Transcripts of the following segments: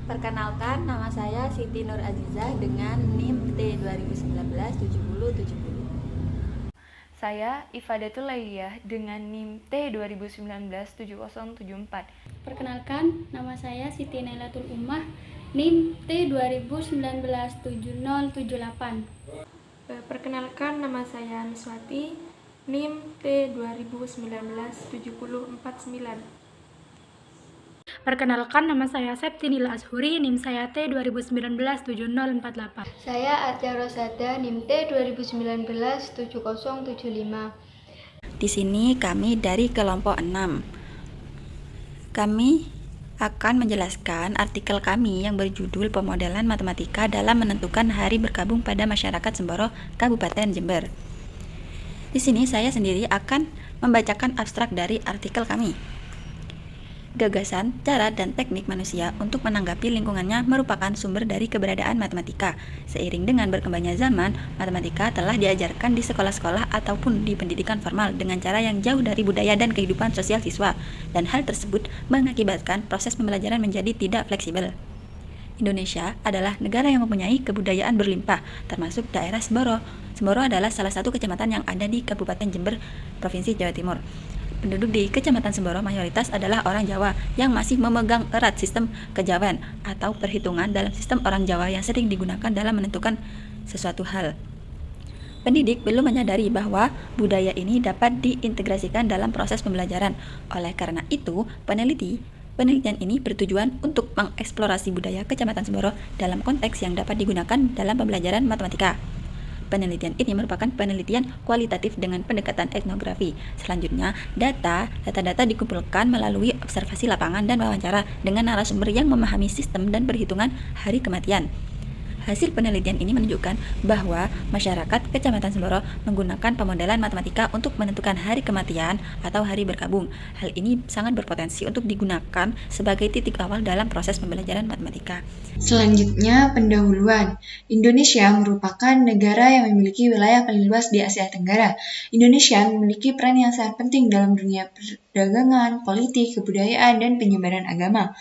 Perkenalkan, nama saya Siti Nur Azizah dengan NIM T2019-7070. Saya Ifadatul Lailiyah dengan NIM T2019-7074. Perkenalkan, nama saya Siti Nailatul Ummah, NIM T2019-7078. Perkenalkan, nama saya Nuswati, NIM T2019-7049. Perkenalkan, nama saya Septinila Ashuri, NIM saya T2019-7048. Saya Arja Rosada, NIM T2019-7075. Di sini kami dari kelompok 6. Kami akan menjelaskan artikel kami yang berjudul Pemodelan Matematika dalam Menentukan Hari Berkabung pada Masyarakat Semboro, Kabupaten Jember. Di sini saya sendiri akan membacakan abstrak dari artikel kami. Gagasan, cara, dan teknik manusia untuk menanggapi lingkungannya merupakan sumber dari keberadaan matematika. Seiring dengan berkembangnya zaman, matematika telah diajarkan di sekolah-sekolah ataupun di pendidikan formal dengan cara yang jauh dari budaya dan kehidupan sosial siswa, dan hal tersebut mengakibatkan proses pembelajaran menjadi tidak fleksibel. Indonesia adalah negara yang mempunyai kebudayaan berlimpah, termasuk daerah Semboro. Semboro adalah salah satu kecamatan yang ada di Kabupaten Jember, Provinsi Jawa Timur. Penduduk di Kecamatan Semboro mayoritas adalah orang Jawa yang masih memegang erat sistem kejawen atau perhitungan dalam sistem orang Jawa yang sering digunakan dalam menentukan sesuatu hal. Pendidik belum menyadari bahwa budaya ini dapat diintegrasikan dalam proses pembelajaran. Oleh karena itu, penelitian ini bertujuan untuk mengeksplorasi budaya Kecamatan Semboro dalam konteks yang dapat digunakan dalam pembelajaran matematika. Penelitian ini merupakan penelitian kualitatif dengan pendekatan etnografi. Selanjutnya, data-data dikumpulkan melalui observasi lapangan dan wawancara dengan narasumber yang memahami sistem dan perhitungan hari kematian. Hasil penelitian ini menunjukkan bahwa masyarakat Kecamatan Semboro menggunakan pemodelan matematika untuk menentukan hari kematian atau hari berkabung. Hal ini sangat berpotensi untuk digunakan sebagai titik awal dalam proses pembelajaran matematika. Selanjutnya, pendahuluan. Indonesia merupakan negara yang memiliki wilayah paling luas di Asia Tenggara. Indonesia memiliki peran yang sangat penting dalam dunia perdagangan, politik, kebudayaan, dan penyebaran agama.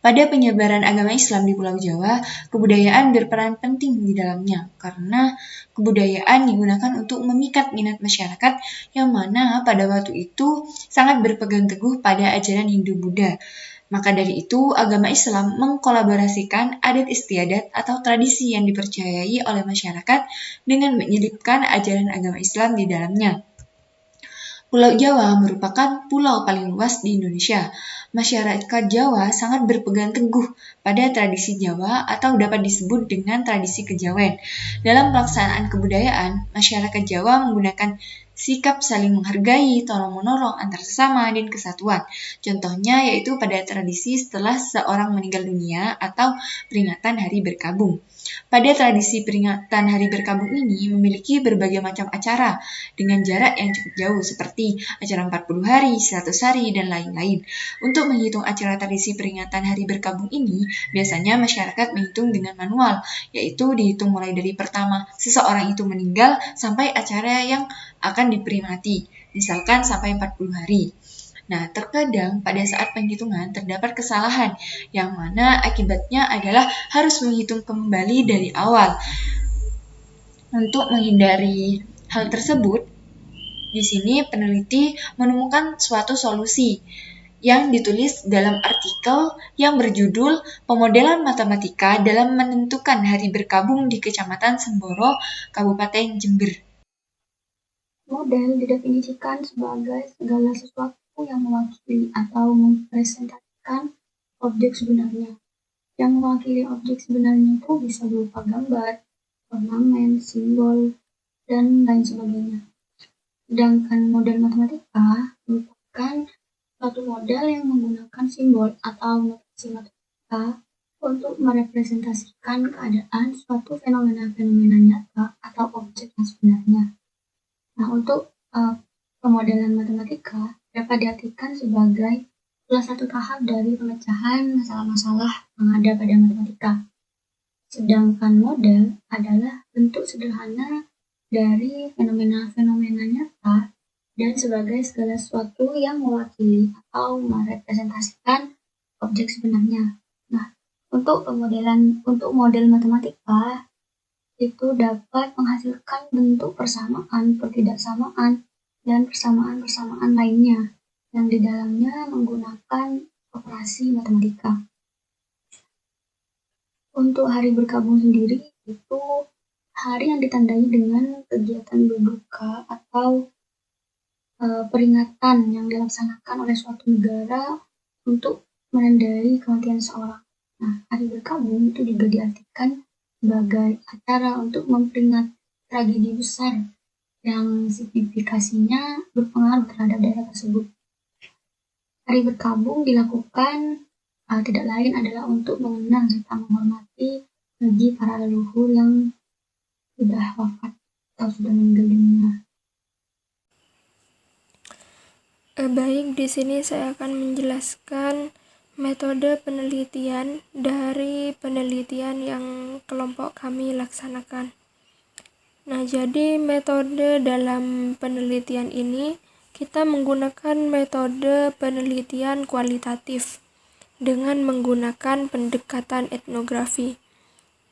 Pada penyebaran agama Islam di Pulau Jawa, kebudayaan berperan penting di dalamnya karena kebudayaan digunakan untuk memikat minat masyarakat yang mana pada waktu itu sangat berpegang teguh pada ajaran Hindu-Buddha. Maka dari itu, agama Islam mengkolaborasikan adat istiadat atau tradisi yang dipercayai oleh masyarakat dengan menyelipkan ajaran agama Islam di dalamnya. Pulau Jawa merupakan pulau paling luas di Indonesia. Masyarakat Jawa sangat berpegang teguh pada tradisi Jawa atau dapat disebut dengan tradisi kejawen. Dalam pelaksanaan kebudayaan, masyarakat Jawa menggunakan sikap saling menghargai, tolong-menolong antar sesama, dan kesatuan. Contohnya yaitu pada tradisi setelah seorang meninggal dunia atau peringatan hari berkabung. Pada tradisi peringatan hari berkabung ini memiliki berbagai macam acara dengan jarak yang cukup jauh seperti acara 40 hari, 100 hari, dan lain-lain. Untuk menghitung acara tradisi peringatan hari berkabung ini, biasanya masyarakat menghitung dengan manual, yaitu dihitung mulai dari pertama seseorang itu meninggal sampai acara yang akan diperingati, misalkan sampai 40 hari. Nah, terkadang pada saat penghitungan terdapat kesalahan, yang mana akibatnya adalah harus menghitung kembali dari awal. Untuk menghindari hal tersebut, di sini peneliti menemukan suatu solusi yang ditulis dalam artikel yang berjudul Pemodelan Matematika dalam Menentukan Hari Berkabung di Kecamatan Semboro, Kabupaten Jember. Model didefinisikan sebagai segala sesuatu yang mewakili atau mempresentasikan objek sebenarnya. Yang mewakili objek sebenarnya itu bisa berupa gambar, ornamen, simbol, dan lain sebagainya. Sedangkan model matematika merupakan suatu model yang menggunakan simbol atau notasi matematika untuk merepresentasikan keadaan suatu fenomena-fenomena nyata atau objek yang sebenarnya. Nah, untuk pemodelan matematika dapat diartikan sebagai salah satu tahap dari pemecahan masalah-masalah yang ada pada matematika. Sedangkan model adalah bentuk sederhana dari fenomena-fenomena nyata dan sebagai segala sesuatu yang mewakili atau merepresentasikan objek sebenarnya. Nah, Untuk model matematika itu dapat menghasilkan bentuk persamaan, pertidaksamaan, dan persamaan-persamaan lainnya yang di dalamnya menggunakan operasi matematika. Untuk hari berkabung sendiri itu hari yang ditandai dengan kegiatan berduka atau peringatan yang dilaksanakan oleh suatu negara untuk menandai kematian seorang. Nah, hari berkabung itu juga diartikan sebagai acara untuk memperingati tragedi besar yang signifikasinya berpengaruh terhadap daerah tersebut. Hari berkabung dilakukan tidak lain adalah untuk mengenang serta menghormati bagi para leluhur yang sudah wafat atau sudah meninggal dunia. Baik, di sini saya akan menjelaskan metode penelitian dari penelitian yang kelompok kami laksanakan. Nah, jadi metode dalam penelitian ini kita menggunakan metode penelitian kualitatif dengan menggunakan pendekatan etnografi.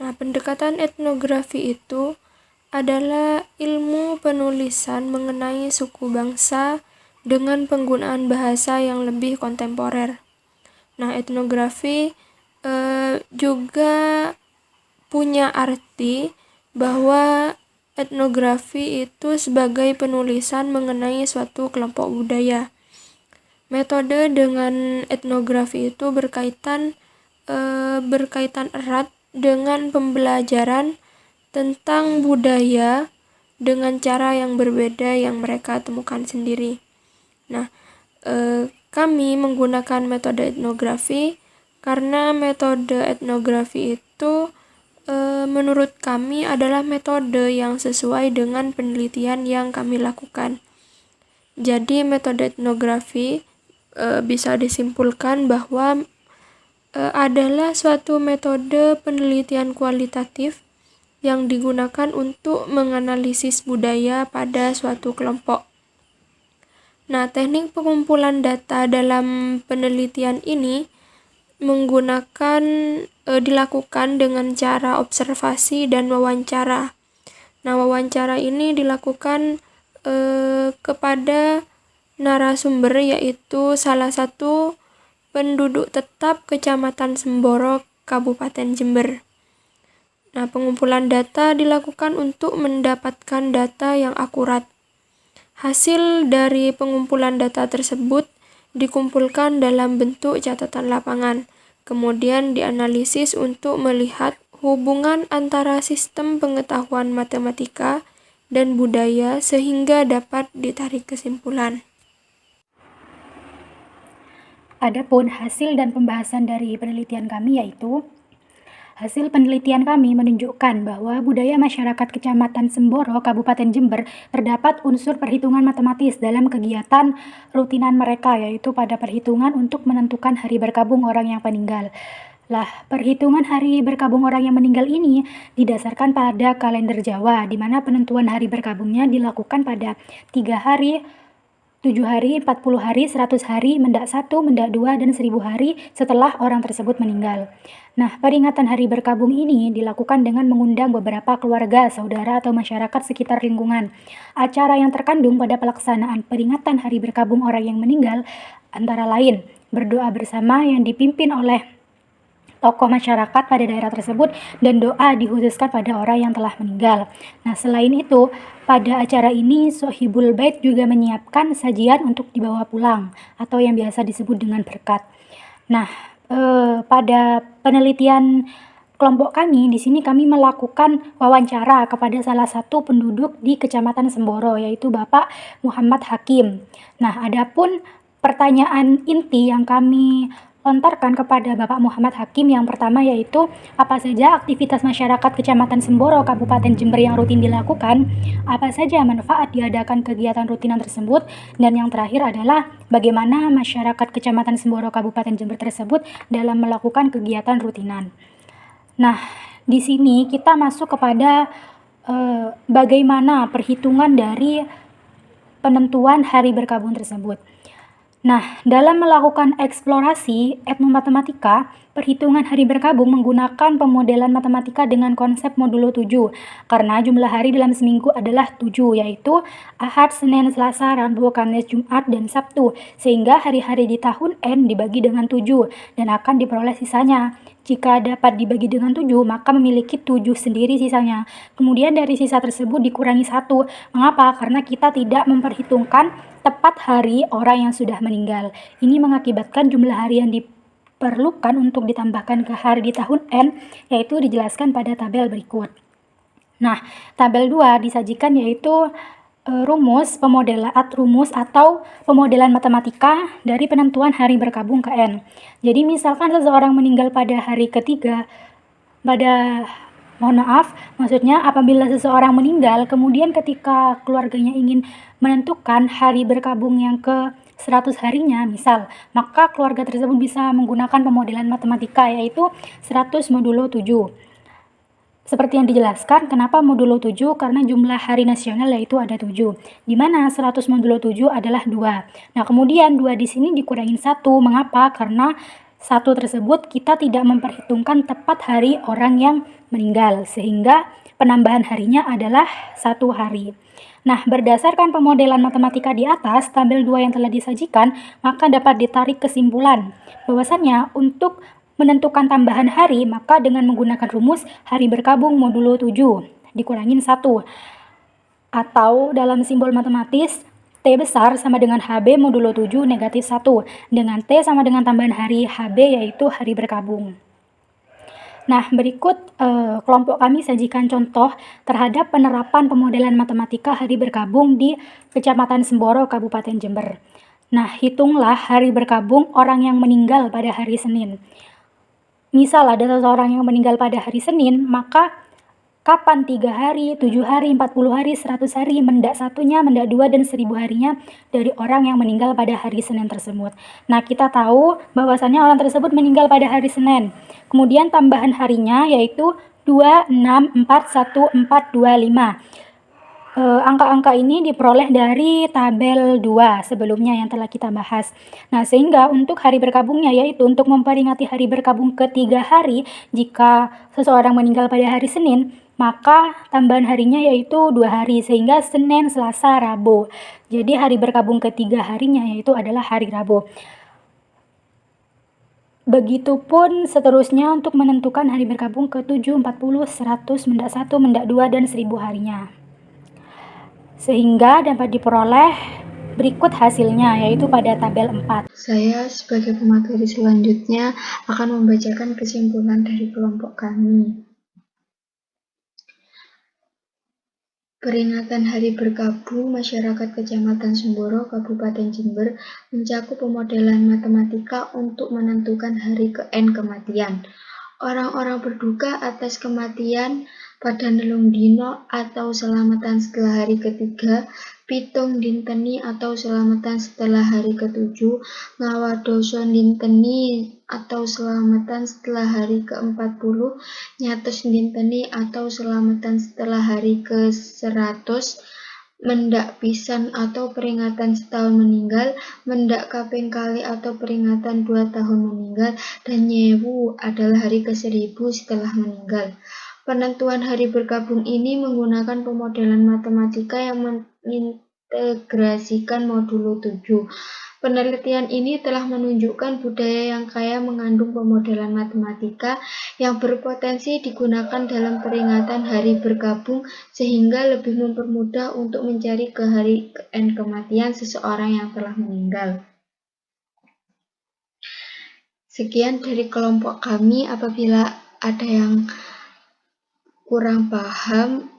Nah, pendekatan etnografi itu adalah ilmu penulisan mengenai suku bangsa dengan penggunaan bahasa yang lebih kontemporer. Nah, etnografi juga punya arti bahwa etnografi itu sebagai penulisan mengenai suatu kelompok budaya. Metode dengan etnografi itu berkaitan erat dengan pembelajaran tentang budaya dengan cara yang berbeda yang mereka temukan sendiri. Nah, kami menggunakan metode etnografi karena metode etnografi itu menurut kami adalah metode yang sesuai dengan penelitian yang kami lakukan. Jadi metode etnografi bisa disimpulkan bahwa adalah suatu metode penelitian kualitatif yang digunakan untuk menganalisis budaya pada suatu kelompok. Nah, teknik pengumpulan data dalam penelitian ini dilakukan dengan cara observasi dan wawancara. Nah, wawancara ini dilakukan kepada narasumber, yaitu salah satu penduduk tetap Kecamatan Semboro, Kabupaten Jember. Nah, pengumpulan data dilakukan untuk mendapatkan data yang akurat. Hasil dari pengumpulan data tersebut dikumpulkan dalam bentuk catatan lapangan, kemudian dianalisis untuk melihat hubungan antara sistem pengetahuan matematika dan budaya sehingga dapat ditarik kesimpulan. Adapun hasil dan pembahasan dari penelitian kami yaitu hasil penelitian kami menunjukkan bahwa budaya masyarakat Kecamatan Semboro, Kabupaten Jember terdapat unsur perhitungan matematis dalam kegiatan rutinan mereka, yaitu pada perhitungan untuk menentukan hari berkabung orang yang meninggal. Perhitungan hari berkabung orang yang meninggal ini didasarkan pada kalender Jawa, di mana penentuan hari berkabungnya dilakukan pada 3 hari, 7 hari, 40 hari, 100 hari, mendak 1, mendak 2, dan 1000 hari setelah orang tersebut meninggal. Nah, peringatan hari berkabung ini dilakukan dengan mengundang beberapa keluarga, saudara, atau masyarakat sekitar lingkungan. Acara yang terkandung pada pelaksanaan peringatan hari berkabung orang yang meninggal antara lain berdoa bersama yang dipimpin oleh tokoh masyarakat pada daerah tersebut dan doa dikhususkan pada orang yang telah meninggal. Nah, selain itu, pada acara ini Sohibul Bait juga menyiapkan sajian untuk dibawa pulang atau yang biasa disebut dengan berkat. Nah, pada penelitian kelompok kami di sini kami melakukan wawancara kepada salah satu penduduk di Kecamatan Semboro, yaitu Bapak Muhammad Hakim. Nah, adapun pertanyaan inti yang kami lontarkan kepada Bapak Muhammad Hakim yang pertama yaitu apa saja aktivitas masyarakat Kecamatan Semboro, Kabupaten Jember yang rutin dilakukan, apa saja manfaat diadakan kegiatan rutinan tersebut, dan yang terakhir adalah bagaimana masyarakat Kecamatan Semboro, Kabupaten Jember tersebut dalam melakukan kegiatan rutinan. Nah, di sini kita masuk kepada bagaimana perhitungan dari penentuan hari berkabung tersebut. Nah, dalam melakukan eksplorasi etnomatematika, perhitungan hari berkabung menggunakan pemodelan matematika dengan konsep modulo 7 karena jumlah hari dalam seminggu adalah 7, yaitu Ahad, Senin, Selasa, Rabu, Kamis, Jumat, dan Sabtu, sehingga hari-hari di tahun N dibagi dengan 7 dan akan diperoleh sisanya. Jika dapat dibagi dengan 7, maka memiliki 7 sendiri sisanya. Kemudian dari sisa tersebut dikurangi 1. Mengapa? Karena kita tidak memperhitungkan tepat hari orang yang sudah meninggal. Ini mengakibatkan jumlah hari yang diperlukan untuk ditambahkan ke hari di tahun N, yaitu dijelaskan pada tabel berikut. Nah, tabel 2 disajikan yaitu rumus atau pemodelan matematika dari penentuan hari berkabung ke N. Jadi misalkan seseorang meninggal pada hari ketiga, maksudnya apabila seseorang meninggal, kemudian ketika keluarganya ingin menentukan hari berkabung yang ke 100 harinya, misal, maka keluarga tersebut bisa menggunakan pemodelan matematika yaitu 100 modulo 7. Seperti yang dijelaskan, kenapa modulo 7? Karena jumlah hari nasional yaitu ada 7, di mana 100 modulo 7 adalah 2. Nah, kemudian 2 di sini dikurangin 1. Mengapa? Karena 1 tersebut kita tidak memperhitungkan tepat hari orang yang meninggal, sehingga penambahan harinya adalah 1 hari. Nah, berdasarkan pemodelan matematika di atas, tabel 2 yang telah disajikan, maka dapat ditarik kesimpulan bahwasannya untuk menentukan tambahan hari, maka dengan menggunakan rumus hari berkabung modulo 7 dikurangin 1. Atau dalam simbol matematis, T besar sama dengan HB modulo 7 negatif 1. Dengan T sama dengan tambahan hari HB yaitu hari berkabung. Nah, berikut kelompok kami sajikan contoh terhadap penerapan pemodelan matematika hari berkabung di Kecamatan Semboro, Kabupaten Jember. Nah, hitunglah hari berkabung orang yang meninggal pada hari Senin. Misal ada seseorang yang meninggal pada hari Senin, maka kapan 3 hari, 7 hari, 40 hari, 100 hari, mendak 1-nya, mendak 2, dan 1000 harinya dari orang yang meninggal pada hari Senin tersebut. Nah, kita tahu bahwasannya orang tersebut meninggal pada hari Senin. Kemudian tambahan harinya yaitu 2, 6, 4, 1, 4, 2, 5. Angka-angka ini diperoleh dari tabel 2 sebelumnya yang telah kita bahas. Nah, sehingga untuk hari berkabungnya yaitu untuk memperingati hari berkabung ke-3 hari, jika seseorang meninggal pada hari Senin, maka tambahan harinya yaitu 2 hari, sehingga Senin, Selasa, Rabu. Jadi hari berkabung ke-3 harinya yaitu adalah hari Rabu. Begitupun seterusnya untuk menentukan hari berkabung ke-7, 40, 100, mendak 1, mendak 2, dan 1000 harinya. Sehingga dapat diperoleh berikut hasilnya, yaitu pada tabel 4. Saya sebagai pemateri selanjutnya akan membacakan kesimpulan dari kelompok kami. Peringatan Hari Berkabung Masyarakat Kecamatan Semboro, Kabupaten Jember mencakup pemodelan matematika untuk menentukan hari ke-N kematian. Orang-orang berduka atas kematian pada nelung dino atau selamatan setelah hari ketiga, pitung dinteni atau selamatan setelah hari ke-7, ngawadoso dinteni atau selamatan setelah hari ke-40, nyatus dinteni atau selamatan setelah hari ke-100, mendak pisan atau peringatan setahun meninggal, mendak kaping kali atau peringatan 2 tahun meninggal, dan nyewu adalah hari ke-1000 setelah meninggal. Penentuan hari berkabung ini menggunakan pemodelan matematika yang mengintegrasikan modulo 7. Penelitian ini telah menunjukkan budaya yang kaya mengandung pemodelan matematika yang berpotensi digunakan dalam peringatan hari berkabung sehingga lebih mempermudah untuk mencari ke hari N kematian seseorang yang telah meninggal. Sekian dari kelompok kami. Apabila ada yang kurang paham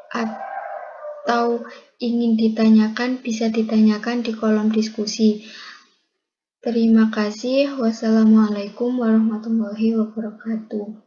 atau ingin ditanyakan, bisa ditanyakan di kolom diskusi. Terima kasih. Wassalamualaikum warahmatullahi wabarakatuh.